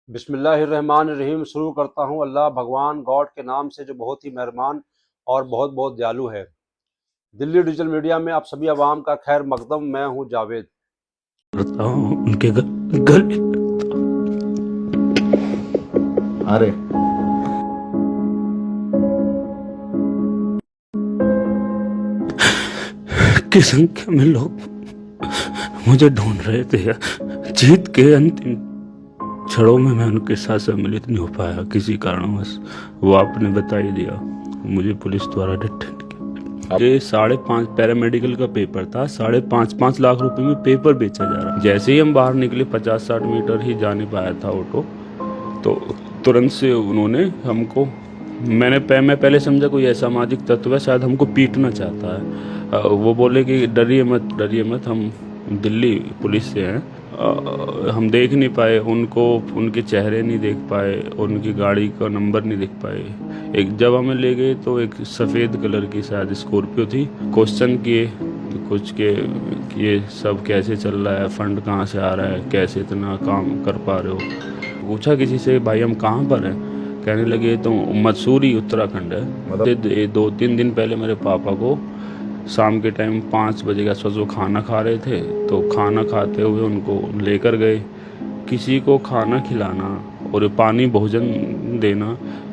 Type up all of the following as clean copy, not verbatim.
बिस्मिल्लाहिर्रहमानिर्रहीम शुरू करता हूँ अल्लाह भगवान गॉड के नाम से जो बहुत ही मेहरबान और बहुत बहुत दयालु है। दिल्ली डिजिटल मीडिया में आप सभी अवाम का खैर मकदम। मैं हूँ जावेद। करता हूँ उनके घर अरे की संख्या में लोग मुझे ढूंढ रहे थे। जीत के अंतिम क्षणों में मैं उनके साथ सम्मिलित नहीं हो पाया किसी कारणवश। वो आपने बता ही दिया, मुझे पुलिस द्वारा डिटेन किया। ये 5.5 पैरामेडिकल का पेपर था। 5.5 लाख रुपए में पेपर बेचा जा रहा। जैसे ही हम बाहर निकले, 50-60 मीटर ही जाने पाया था ऑटो, तो तुरंत से उन्होंने हमको, मैं पहले समझा कोई असामाजिक तत्व है, शायद हमको पीटना चाहता है। वो बोले कि डरिए मत, हम दिल्ली पुलिस से हैं। हम देख नहीं पाए उनको, उनके चेहरे नहीं देख पाए, उनकी गाड़ी का नंबर नहीं देख पाए। एक जब हमें ले गए तो एक सफ़ेद कलर की शायद स्कॉर्पियो थी। क्वेश्चन किए कुछ के कि ये सब कैसे चल रहा है, फंड कहाँ से आ रहा है, कैसे इतना काम कर पा रहे हो। पूछा किसी से, भाई हम कहाँ पर हैं? कहने लगे तो मसूरी उत्तराखंड है। मतलब 2-3 दिन पहले मेरे पापा को शाम के टाइम 5 बजे के आसपास वो खाना खा रहे थे, तो खाना खाते हुए उनको लेकर गए। किसी को खाना खिलाना और पानी भोजन देना,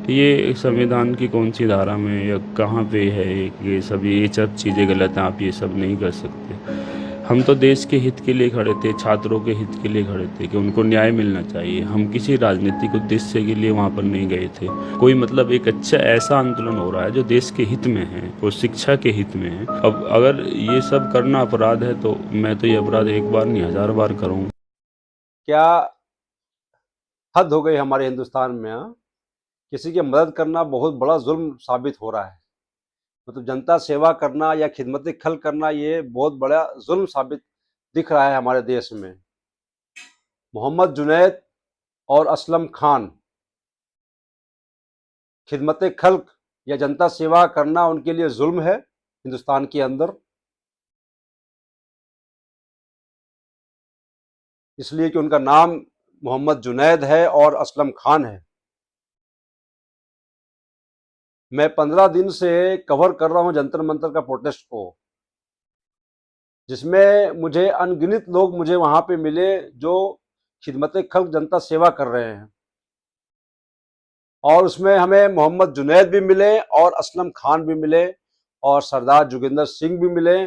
ये संविधान की कौन सी धारा में या कहाँ पे है? ये सब चीज़ें गलत हैं, आप ये सब नहीं कर सकते। हम तो देश के हित के लिए खड़े थे, छात्रों के हित के लिए खड़े थे कि उनको न्याय मिलना चाहिए। हम किसी राजनीतिक उद्देश्य के लिए वहाँ पर नहीं गए थे। कोई मतलब एक अच्छा ऐसा आंदोलन हो रहा है जो देश के हित में है और शिक्षा के हित में है। अब अगर ये सब करना अपराध है तो मैं तो ये अपराध एक बार नहीं 1000 बार करूँगा। क्या हद हो गई हमारे हिंदुस्तान में? हाँ, किसी की मदद करना बहुत बड़ा जुल्म साबित हो रहा है। मतलब जनता सेवा करना या खिदमत खल करना, ये बहुत बड़ा जुल्म साबित दिख रहा है हमारे देश में। मोहम्मद जुनैद और असलम खान खिदमत खल्क या जनता सेवा करना उनके लिए जुल्म है हिंदुस्तान के अंदर, इसलिए कि उनका नाम मोहम्मद जुनैद है और असलम खान है। मैं 15 दिन से कवर कर रहा हूं जंतर मंतर का प्रोटेस्ट को, जिसमें मुझे अनगिनत लोग मुझे वहां पे मिले जो खिदमत खल्क जनता सेवा कर रहे हैं। और उसमें हमें मोहम्मद जुनैद भी मिले और असलम खान भी मिले और सरदार जोगिंदर सिंह भी मिले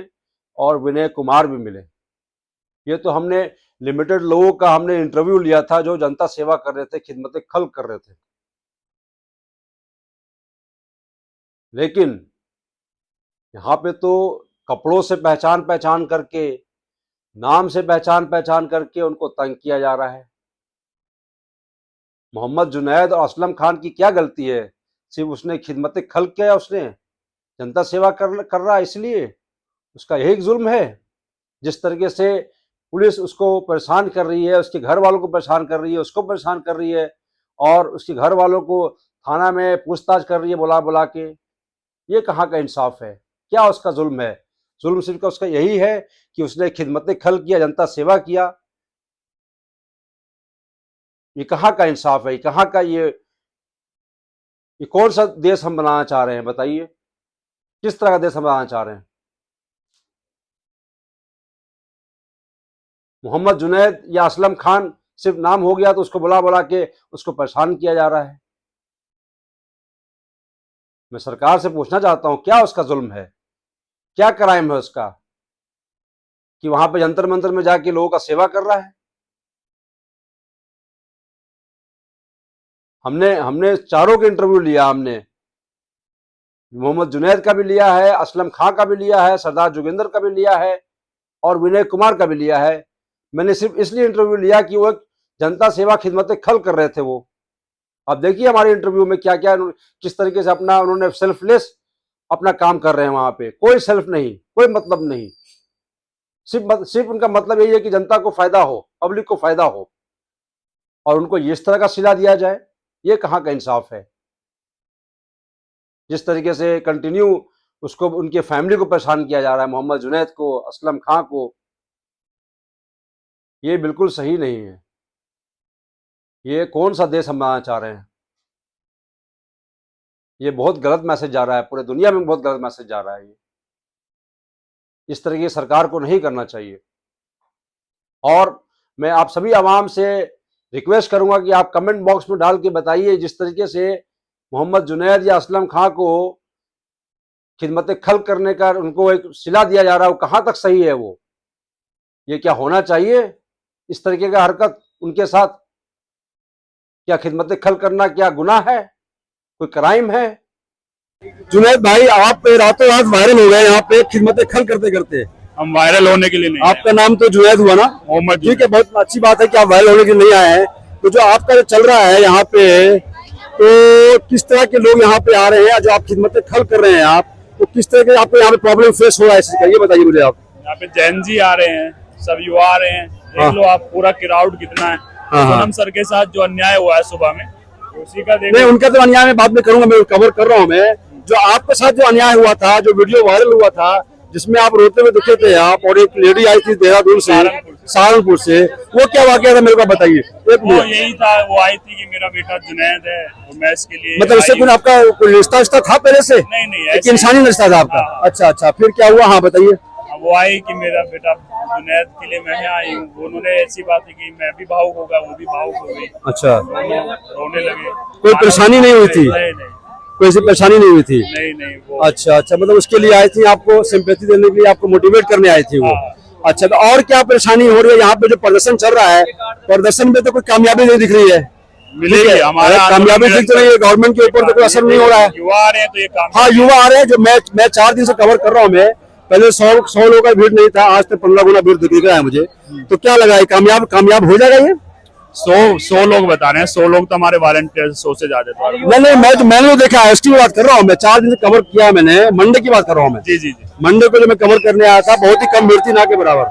और विनय कुमार भी मिले। ये तो हमने लिमिटेड लोगों का हमने इंटरव्यू लिया था जो जनता सेवा कर रहे थे, खिदमत खल्क कर रहे थे। लेकिन यहाँ पे तो कपड़ों से पहचान पहचान करके, नाम से पहचान पहचान करके उनको तंग किया जा रहा है। मोहम्मद जुनैद और असलम खान की क्या गलती है? सिर्फ उसने खिदमत खल्क किया, उसने जनता सेवा कर रहा है, इसलिए उसका यही जुल्म है। जिस तरीके से पुलिस उसको परेशान कर रही है, उसके घर वालों को परेशान कर रही है, उसको परेशान कर रही है और उसके घर वालों को थाना में पूछताछ कर रही है बुला बुला के, ये कहाँ का इंसाफ है? क्या उसका जुल्म है? जुल्म सिर्फ उसका यही है कि उसने खिदमत खल किया, जनता सेवा किया। ये कहाँ का इंसाफ है? ये कहाँ का ये कौन सा देश हम बनाना चाह रहे हैं? बताइए, किस तरह का देश हम बनाना चाह रहे हैं? मोहम्मद जुनैद या असलम खान सिर्फ नाम हो गया तो उसको बुला बुला के उसको परेशान किया जा रहा है। मैं सरकार से पूछना चाहता हूं, क्या उसका जुल्म है? क्या क्राइम है उसका कि वहां पे जंतर मंतर में जाके लोगों का सेवा कर रहा है? हमने हमने चारों के इंटरव्यू लिया। हमने मोहम्मद जुनैद का भी लिया है, असलम खां का भी लिया है, सरदार जोगिंदर का भी लिया है और विनय कुमार का भी लिया है। मैंने सिर्फ इसलिए इंटरव्यू लिया कि वो जनता सेवा खिदमत खल कर रहे थे वो। अब देखिए हमारे इंटरव्यू में क्या क्या, किस तरीके से अपना उन्होंने सेल्फलेस अपना काम कर रहे हैं। वहां पे कोई सेल्फ नहीं, कोई मतलब नहीं। सिर्फ उनका मतलब यही है कि जनता को फायदा हो, पब्लिक को फायदा हो, और उनको इस तरह का सिला दिया जाए। ये कहाँ का इंसाफ है? जिस तरीके से कंटिन्यू उसको, उनके फैमिली को परेशान किया जा रहा है, मोहम्मद जुनैद को, असलम खां को, ये बिल्कुल सही नहीं है। ये कौन सा देश हम बनाना चाह रहे हैं? ये बहुत गलत मैसेज जा रहा है, पूरे दुनिया में बहुत गलत मैसेज जा रहा है। ये इस तरह की सरकार को नहीं करना चाहिए। और मैं आप सभी आवाम से रिक्वेस्ट करूंगा कि आप कमेंट बॉक्स में डाल के बताइए, जिस तरीके से मोहम्मद जुनैद या असलम खां को खिदमत खल्क करने का उनको एक सिला दिया जा रहा है, वो कहाँ तक सही है? वो ये क्या होना चाहिए? इस तरीके का हरकत उनके साथ? क्या खिदमत खल्क करना क्या गुनाह है, कोई क्राइम है? जुनैद भाई, आप रातों रात वायरल हो गए यहाँ पे खिदमत खल्क करते करते। हम वायरल होने के लिए नहीं आपका नाम तो जुनैद हुआ ना? मोहम्मद। ठीक है, बहुत अच्छी बात है कि आप वायरल होने के लिए नहीं आए हैं। तो जो आपका जो चल रहा है यहाँ पे, तो किस तरह के लोग यहाँ पे आ रहे हैं? जो आप खिदमत खल्क कर रहे हैं आप, तो किस तरह के आपको यहाँ पे प्रॉब्लम फेस हो रहा है, इसका ये बताइए मुझे आप। यहाँ पे जैन जी आ रहे हैं, सब युवा आ रहे हैं, देख लो आप पूरा क्राउड कितना है। सोनम सर के साथ जो अन्याय हुआ है सुबह में, उसी का नहीं, उनका तो अन्याय में बाद में करूंगा, मैं कवर कर रहा हूँ। मैं जो आपके साथ जो अन्याय हुआ था, जो वीडियो वायरल हुआ था जिसमें आप रोते हुए दिखे थे आप, और एक लेडी आई थी देहरादून से, सहारनपुर से, वो क्या वाकया था मेरे को बताइए। वो यही था, वो आई थी कि मेरा बेटा जुनैद है, तो मैं इसके लिए मतलब इससे कोई आपका कोई रिश्ता था पहले से? नहीं, एक इंसानी रिश्ता था आपका? अच्छा अच्छा, फिर क्या हुआ? हाँ बताइए। वो आई कि मेरा बेटा जुनैद के लिए मैं आई हूँ। उन्होंने ऐसी बात की, मैं भी भावुक होगा, वो भी भावुक हो गई। अच्छा, रोने लगे। कोई परेशानी नहीं हुई थी? नहीं, कोई ऐसी परेशानी नहीं हुई थी? नहीं वो। अच्छा अच्छा, मतलब उसके लिए आई थी, आपको सिंपैथी देने के लिए, आपको मोटिवेट करने आई थी वो। अच्छा, तो और क्या परेशानी हो रही है यहाँ पे? जो प्रदर्शन चल रहा है, प्रदर्शन में तो कोई कामयाबी नहीं दिख रही है। मिलेगी हमारा कामयाबी दिख तो रही है, गवर्नमेंट के ऊपर तो कोई असर नहीं हो रहा है। युवा आ रहे हैं तो ये काम। हाँ, युवा आ रहे हैं। जो मैं 4 दिन से कवर कर रहा हूँ, मैं पहले 100 लोगों का भीड़ नहीं था, आज तक 15 गुना भीड़ दिख रहा है मुझे। तो क्या लगा है, कामयाब हो जाएगा ये? 100 लोग बता रहे हैं, 100 लोग तो हमारे वॉलंटियर 100 से ज्यादा थे। नहीं, मैंने तो देखा है, उसकी बात कर रहा हूँ मैं। 4 दिन से कवर किया मैंने, मंडे की बात कर रहा हूँ मैं। जी। मंडे को जो मैं कवर करने आया था, बहुत ही कम भीड़ थी, ना के बराबर।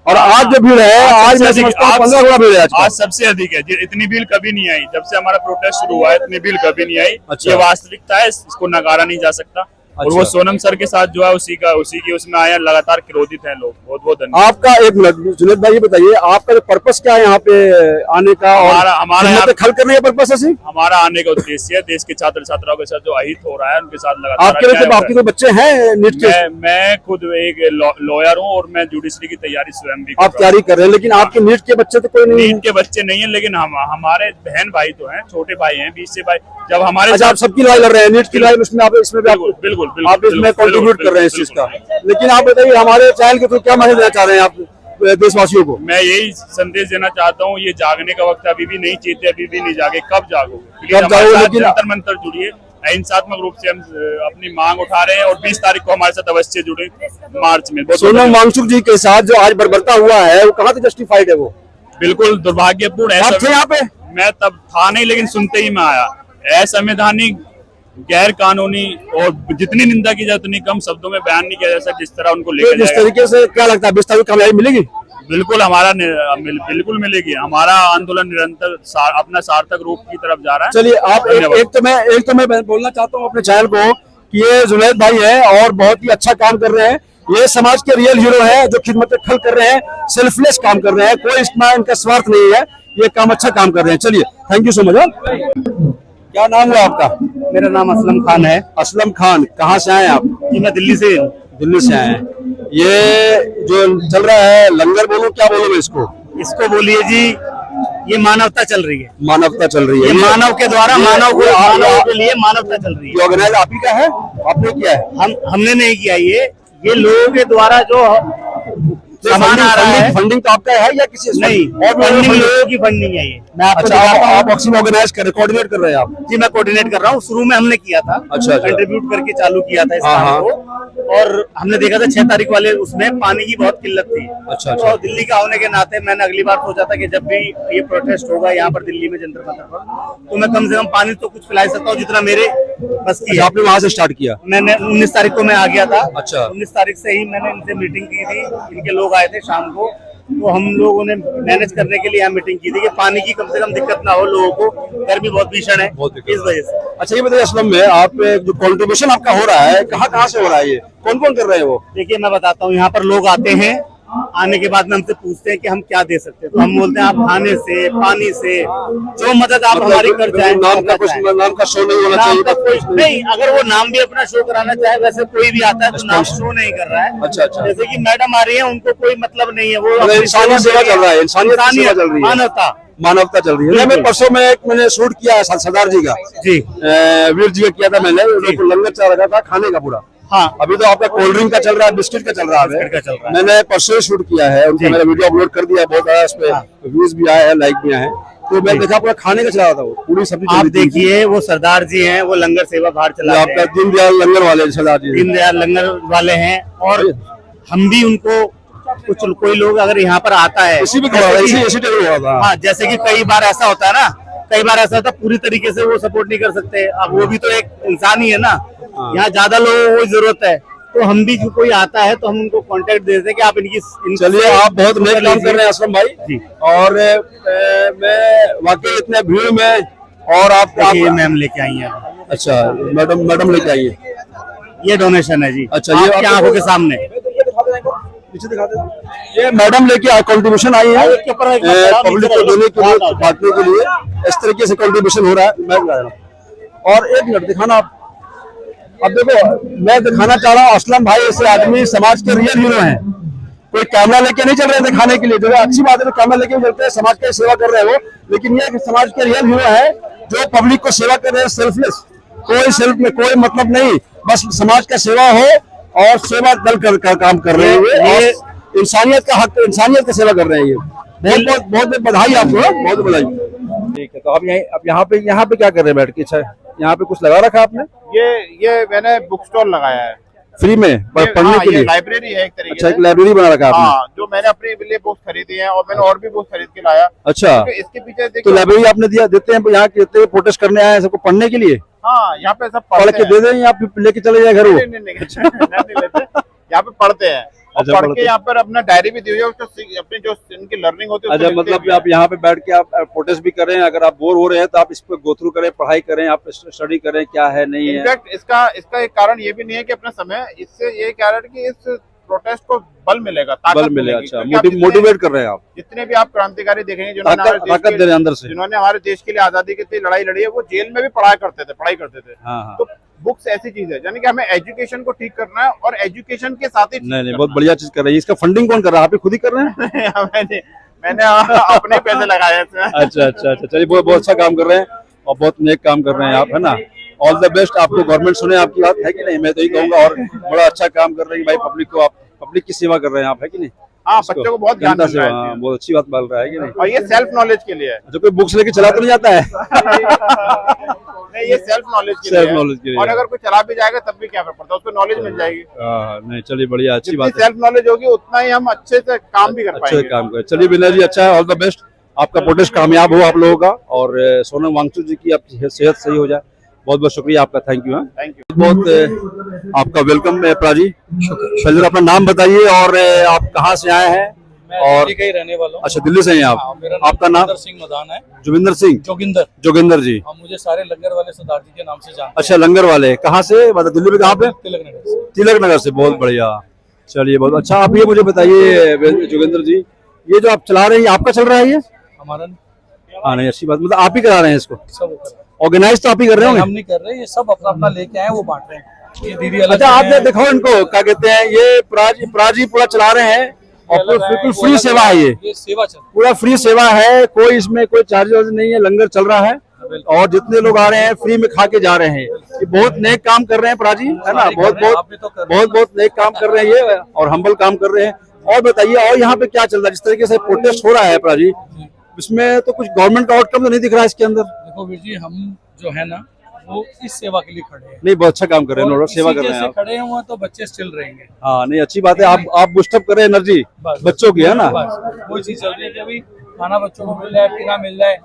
और आज जो भीड़ है, आज मैं समझता हूँ 15 गुना भीड़ है आज सबसे अधिक है। इतनी भीड़ कभी नहीं आई, जब से हमारा प्रोटेस्ट शुरू हुआ है इतनी भीड़ कभी नहीं आई। अच्छा। ये वास्तविकता है, इसको नकारा नहीं जा सकता। और वो सोनम सर के साथ जो है उसी की उसमें आया, लगातार क्रोधित हैं लोग। बहुत बहुत धन्यवाद। आपका एक मिनट जुनैद भाई, ये बताइए आपका जो पर्पस क्या है यहाँ पे आने का? हमारा यहाँ खल करने का पर्पस है? हमारा आने का उद्देश्य है देश के छात्र छात्राओं के साथ जो अहित हो रहा है उनके साथ लगातार। आपके तो बच्चे हैं नीट के? मैं खुद एक लॉयर हूँ और मैं जुडिशरी की तैयारी स्वयं भी आप तैयारी कर रहे हैं, लेकिन आपके नीट के बच्चे तो कोई नहीं? नीट के बच्चे नहीं है, लेकिन हमारे बहन भाई तो हैं, छोटे भाई हैं, 20 से भाई। जब हमारे आप सबकी लड़ाई लड़ रहे हैं, नीट की लड़ाई, उसमें आप इसमें बिल्कुल आप इसमें कंट्रीब्यूट कर रहे हैं इस चीज का। लेकिन आप बताइए, हमारे चैनल के थ्रू क्या मैसेज देना चाह रहे हैं आप देशवासियों को? मैं यही संदेश देना चाहता हूँ, ये जागने का वक्त अभी भी नहीं चीते, अभी भी नहीं जागे। कब जागोगे? लेकिन जंतर मंतर जुड़िए, अहिंसात्मक रूप से हम अपनी मांग उठा रहे हैं और 20 तारीख को हमारे साथ अवश्य जुड़े मार्च में। सोनम वांगचुक जी के साथ जो आज बर्बरता हुआ है, वो कहाँ से जस्टिफाइड है? वो बिल्कुल दुर्भाग्यपूर्ण है। आप थे यहाँ पे? मैं तब था नहीं, लेकिन सुनते ही मैं आया। असंवैधानिक, गैर कानूनी, और जितनी निंदा की जाए उतनी कम शब्दों में बयान नहीं किया जा सकता जिस तरह उनको लेकर इस तरीके से क्या लगता है 20 तारीख को कामयाबी मिलेगी? बिल्कुल बिल्कुल मिलेगी। हमारा आंदोलन निरंतर अपना सार्थक रूप की तरफ जा रहा है। चलिए, आप एक तो मैं बोलना चाहता हूँ अपने चैनल को कि ये जुनैद भाई है और बहुत ही अच्छा काम कर रहे हैं। ये समाज के रियल हीरो है, जो खिदमत खल्क कर रहे हैं, सेल्फलेस काम कर रहे हैं, कोई इसमें इनका स्वार्थ नहीं है, ये काम अच्छा काम कर रहे हैं। चलिए, थैंक यू सो मच। क्या नाम हुआ आपका? मेरा नाम असलम खान है। असलम खान, कहाँ से आए आप? जी, मैं दिल्ली से हूँ। दिल्ली से आए हैं। ये जो चल रहा है लंगर, बोलो क्या बोलो इसको? इसको बोलिए जी, ये मानवता चल रही है। मानवता चल रही है, ये मानव के द्वारा मानव के लिए मानवता चल रही है। ऑर्गेनाइज आप ही का है? आपने किया है? हमने नहीं किया। ये लोगों के द्वारा जो सामान आ रहा है। फंडिंग तो आपका है या किसी? नहीं, फंडिंग लोगों की फंडिंग है ये। मैं आपको आप ऑर्गेनाइज कर रहे, कोऑर्डिनेट कर रहे हैं आप? जी, मैं कोऑर्डिनेट कर रहा हूँ। शुरू में हमने किया था, अच्छा। कंट्रीब्यूट करके चालू किया था इस काम को, और हमने देखा था 6 तारीख वाले उसमें पानी की बहुत किल्लत थी। अच्छा। तो दिल्ली का होने के नाते मैंने अगली बार सोचा था कि जब भी ये प्रोटेस्ट होगा यहाँ पर दिल्ली में जंतर मंतर पर, तो मैं कम से कम पानी तो कुछ पिला सकता हूँ जितना मेरे बस की है। आपने वहां से स्टार्ट किया? मैंने 19 तारीख को मैं आ गया था। अच्छा। 19 तारीख से ही मैंने इनसे मीटिंग की थी, इनके लोग आए थे शाम को, तो हम लोगों ने मैनेज करने के लिए यहाँ मीटिंग की थी कि पानी की कम से कम दिक्कत ना हो लोगों को। गर्मी बहुत भीषण है इस वजह से। अच्छा, ये बताइए असलम में आप जो कंट्रीब्यूशन आपका हो रहा है, कहाँ से हो रहा है? ये कौन कौन कर रहे हैं वो? देखिए, मैं बताता हूँ, यहाँ पर लोग आते हैं, आने के बाद में हमसे पूछते हैं कि हम क्या दे सकते हैं, तो हम बोलते हैं आप खाने से, पानी से, जो मदद आप हमारी कर चाहें। नाम का कुछ, नाम का शो नहीं होना नाम का चाहिए। कोई नहीं, अगर वो नाम भी अपना शो कराना चाहे, वैसे कोई भी आता है तो नाम शो नहीं कर रहा है। अच्छा अच्छा, जैसे कि मैडम आ रही है, उनको कोई मतलब नहीं है, वो मतलब इंसानी सेवा चल रहा है, इंसानियत की सेवा चल रही है, मानवता मानवता चल रही है। मैं परसों में एक मैंने शूट किया है सरदार जी का, जी वीर जी का किया था मैंने, लंगर चल रहा था खाने का पूरा। हाँ, अभी तो आपका कोल्ड ड्रिंक का चल रहा है, बिस्किट का चल रहा है, बिस्किट का चल रहा है। मैंने परसों ही शूट किया है, उनका मेरा वीडियो अपलोड कर दिया, बहुत आया, उस पे व्यूज भी आए हैं, लाइक भी आए हैं। तो मैं देखा पूरा खाने का चला रहा था, वो पूरी सब्जी। आप देखिए वो सरदार जी हैं, वो लंगर सेवा बाहर चला आपका दीनदयाल लंगर वाले सरदार जी, दीनदयाल लंगर वाले हैं, और हम भी उनको कुछ कोई लोग अगर यहाँ पर आता है, इसी में खड़ा था, इसी टेबल हुआ था। हाँ, जैसे कि कई बार ऐसा होता है ना, कई बार ऐसा होता है पूरी तरीके से वो सपोर्ट नहीं कर सकते, अब वो भी तो एक इंसान ही है ना। यहाँ ज्यादा लोगों को जरूरत है, तो हम भी जो कोई आता है तो हम उनको कांटेक्ट देते हैं कि आप इनकी चलिए, आप बहुत नेक काम कर रहे हैं असलम भाई जी। और मैं वाकई इतने भीड़ में, और आप मैम लेके आई है। अच्छा, मैडम लेके आइए, ये डोनेशन है जी। अच्छा, ये आपकी आंखों के सामने पीछे दिखा दे। ये मैडम लेके कंट्रीब्यूशन आई है पब्लिक को देने के लिए, बांटने के लिए, इस तरीके से कंट्रीब्यूशन हो रहा है। मैं बता रहा हूँ, और एक मिनट दिखाना आप। अब देखो, मैं दिखाना चाह रहा हूँ असलम भाई ऐसे आदमी समाज के रियल हीरो हैं। कोई कैमरा लेके नहीं चल रहे थे खाने के लिए, जो अच्छी बात है, तो कैमरा लेके चलते हैं, समाज की सेवा कर रहे हो, लेकिन ये समाज के रियल हीरो है जो पब्लिक को सेवा कर रहे हैं, सेल्फलेस, कोई सेल्फ में कोई मतलब नहीं, बस समाज का सेवा हो और सेवा दल कर काम कर रहे हैं, और इंसानियत का हक, इंसानियत की सेवा कर रहे हैं। ये बहुत बहुत बधाई आपको, बहुत बधाई। ठीक है, तो आप यहाँ पे क्या कर रहे हैं बैठ के? अच्छा, यहाँ पे कुछ लगा रखा आपने? ये मैंने बुक स्टॉल लगाया है फ्री में पढ़ने के लिए। लाइब्रेरी है एक तरीके अच्छा, से। एक लाइब्रेरी बना रखा आपने? हाँ, जो मैंने अपने लिए बुक्स खरीदी हैं, और मैंने और भी बुक्स खरीद के लाया। अच्छा, इसके पीछे तो देखिए, लाइब्रेरी आपने देते हैं यहाँ के प्रोटेस्ट करने आए हैं सबको पढ़ने के लिए? हाँ, यहाँ पे सब पढ़ के दे दें या लेके चले जाए घर? वो नहीं लेते, यहाँ पे पढ़ते हैं, और अच्छा, पढ़ पढ़ते के यहाँ पर अपना डायरी भी दी हुई है, अपनी जो इनकी लर्निंग होती है। अच्छा, मतलब आप यहाँ पे बैठ के आप प्रोटेस्ट भी कर रहे हैं, अगर आप बोर हो रहे हैं तो आप इस पे गो थ्रू करें, पढ़ाई करें, आप स्टडी करें, क्या है नहीं है। इनफैक्ट इसका एक कारण ये भी नहीं है कि अपना समय, इससे ये कह रहे हैं कि इस प्रोटेस्ट को बल मिलेगा, ताकत मिलेगी। अच्छा, क्योंकि आप मोटिवेट कर रहे हैं आप, जितने भी आप क्रांतिकारी देखेंगे, जिन्होंने हमारे देश ताकत दे रहे हैं अंदर से, जिन्होंने हमारे देश के लिए आजादी के लिए लड़ाई लड़ी है, वो जेल में भी पढ़ाई करते थे। हाँ। तो बुक्स ऐसी चीज है, यानी कि हमें एजुकेशन को ठीक करना है, और एजुकेशन के साथ ही नहीं, बहुत बढ़िया चीज कर रहे हैं। इसका फंडिंग कौन कर रहा है? आप ही खुद ही कर रहे हैं? मैंने अपने पैसे लगाए हैं इसमें। अच्छा, चलिए, बहुत अच्छा काम कर रहे हैं, और बहुत नेक काम कर रहे हैं आप, है ना। ऑल द बेस्ट आपको, गवर्नमेंट सुने आपकी बात, है कि नहीं? मैं तो यही कहूंगा, और बड़ा अच्छा काम कर रहे हैं भाई, पब्लिक को, आप पब्लिक की सेवा कर रहे हैं आप, है कि नहीं? हाँ, बच्चों को बहुत ज्ञान मिल रहा है, हाँ, बहुत अच्छी बात बोल रहा है कि नहीं? और ये सेल्फ नॉलेज के लिए है। जो कोई बुक्स लेके चला तो नहीं जाता है? नहीं, ये सेल्फ नॉलेज के लिए है। और अगर कोई चला भी जाएगा तब भी क्या फर्क पड़ता है, उसको नॉलेज मिल जाएगी। नहीं, चलिए, बढ़िया, अच्छी बात है। सेल्फ नॉलेज होगी उतना ही हम अच्छे से काम भी कर अच्छे पाएंगे। काम कर। चलिए विनय जी, अच्छा है, ऑल द बेस्ट, आपका प्रोटेस्ट कामयाब हो आप लोगों का, और सोनम वांगचुक जी की आपकी सेहत सही हो जाए। बहुत बहुत शुक्रिया आपका, थैंक यू। थैंक यू, बहुत आपका वेलकम है प्राजी। पहले अपना नाम बताइए, और आप कहाँ से आए हैं? और दिल्ली का ही रहने वाला हूँ। अच्छा, दिल्ली से हैं आप? मेरा आपका नाम? जोगिंदर सिंह मदान है। जोगिंदर सिंह? जोगिंदर जी। मुझे सारे लंगर वाले सरदार जी के नाम से जानते अच्छा, लंगर वाले कहाँ से, मतलब दिल्ली में कहाँ पे? हैं, तिलक नगर से। तिलक नगर से, बहुत बढ़िया। चलिए, बहुत अच्छा। आप ये मुझे बताइए जोगिंदर जी, ये जो आप चला रहे हैं, आपका चल रहा है ये? हमारा हाँ, नहीं, अच्छी बात, मतलब आप ही करा रहे हैं इसको, सब वो कर रहे ऑर्गेनाइज तो आप ही कर रहे हैं। होंगे? हम नहीं कर रहे, ये सब अपना अपना लेके आए, वो बांट रहे हैं। ये दीदी अलग अच्छा, आपने हैं, देखो इनको, क्या कहते हैं, ये प्राजी पूरा चला रहे हैं, और अलग हैं, बिल्कुल वो फ्री अलग सेवा हैं। है ये सेवा चल पूरा फ्री सेवा है, कोई इसमें कोई चार्जेस नहीं है, लंगर चल रहा है, और जितने लोग आ रहे हैं फ्री में खा के जा रहे हैं। ये बहुत नेक काम कर रहे हैं प्राजी, है ना, बहुत नेक काम कर रहे हैं ये, और हम्बल काम कर रहे हैं। और बताइए, और यहाँ पे क्या चल रहा है? जिस तरीके से प्रोटेस्ट हो रहा है प्राजी, इसमें तो कुछ गवर्नमेंट का आउटकम तो नहीं दिख रहा है इसके अंदर? देखो वीर जी, हम जो है ना, वो इस सेवा के लिए खड़े हैं। नहीं, बहुत अच्छा काम कर रहे हैं, सेवा कर रहे हैं आप। खड़े हुए तो बच्चे स्टिल रहेंगे। हाँ, नहीं, अच्छी बात है, आप बूस्टअप कर रहे हैं एनर्जी बच्चों की, है ना। कोई चीज चल रही है कि अभी खाना बच्चों को मिल जाए, टीका मिल जाए।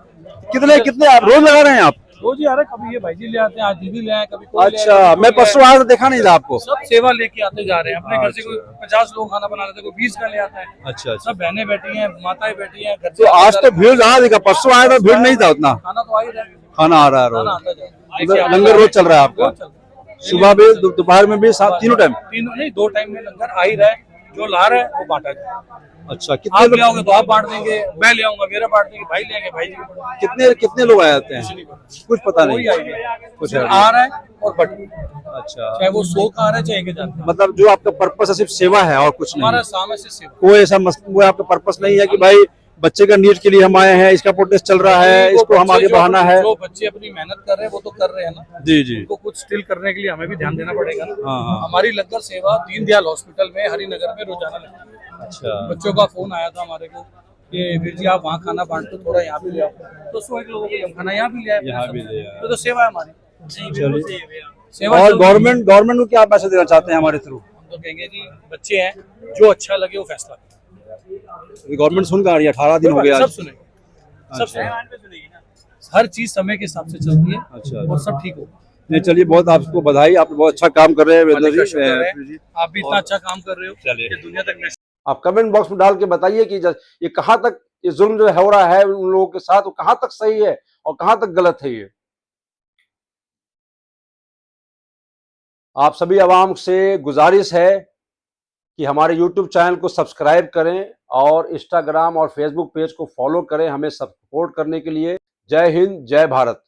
कितने आप रोज लगा रहे हैं आप? रोज ही आ रहे, कभी ये भाई जी ले आते हैं, आज दीदी ले आए, कभी कोई ले आए, अच्छा, कभी मैं कोई ले परसों आया तो देखा नहीं था आपको। आए। सब सेवा लेके आते जा रहे हैं। अपने घर से कोई 50 लोग खाना बना रहे थे, कोई 20 का ले आता है। अच्छा, सब बहनें बैठी हैं, माताएं बैठी हैं घर तो से। आज तो भीड़ ज्यादा दिखा, परसों आया तो भीड़ नहीं था उतना। खाना तो आ ही रहा है, खाना आ रहा है खाना रोज, आता जा रहा है। लंगर रोज चल रहा है आपका? रोज चल रहा है। सुबह भी, दोपहर में भी, तीनों टाइम? तीनों नहीं, 2 टाइम में लंगर आ ही रहा है। जो ला रहा है वो बांटा जाए। अच्छा, आप ले आओगे तो आप बांट देंगे, मैं ले आऊंगा मेरा बांट देंगे, भाई लेंगे भाई जी कितने कितने लोग आए आते हैं? कुछ पता कोई नहीं। आइडिया कुछ आ रहा है और बट अच्छा, चाहे वो 100 का आ रहा है चाहे 1000 का। मतलब जो आपका पर्पस है सिर्फ सेवा है और कुछ हमारा नहीं? सामने से सेवा कोई ऐसा वो आपका पर्पस नहीं है कि भाई बच्चे का नीट के लिए हम आए हैं, इसका प्रोटेस्ट चल रहा है, वो इसको हम बच्चे आगे जो बढ़ाना है? जो बच्चे अपनी मेहनत कर रहे हैं वो तो कर रहे हैं ना, जी जी। उनको कुछ स्टिल करने के लिए हमें भी ध्यान देना पड़ेगा ना। हाँ हाँ। हमारी लंगर सेवा दीनदयाल हॉस्पिटल में हरिनगर में रोजाना लगती है। अच्छा, बच्चों का फोन आया था हमारे को कि वीर जी आप वहाँ खाना बांटते थोड़ा यहाँ भी ले आओ, तो 100 एक लोगों के लिए हम खाना यहाँ भी ले आए, यहाँ भी ले आए। तो सेवा है हमारी। चलिए। सेवा और चल रही है। गवर्नमेंट को क्या मैसेज देना चाहते हैं हमारे थ्रू? हम तो कहेंगे जी बच्चे हैं, जो अच्छा लगे वो फैसला करें। गवर्नमेंट सुन कर आ रही है, 18 दिन हो गया सब आज। सुनेंगे, सब सुनेंगे। हर चीज समय के हिसाब से चलती है अच्छा। और सब ठीक होगा। नहीं, चलिए, बहुत आपको बधाई, आप बहुत अच्छा काम कर रहे हैं मालिक का वीरेंद्र शुक्र है, जी। आप भी इतना अच्छा काम कर रहे हो कि दुनिया तक नशा आप कमेंट बॉक्स में डाल के बताइए कि ये कहाँ तक ये जुल्म जो हो रहा है उन लोगों के साथ, वो कहाँ तक सही है और कहाँ तक गलत है। ये आप सभी आवाम से गुजारिश है कि हमारे YouTube चैनल को सब्सक्राइब करें और इंस्टाग्राम और फेसबुक पेज को फॉलो करें हमें सपोर्ट करने के लिए। जय हिंद, जय भारत।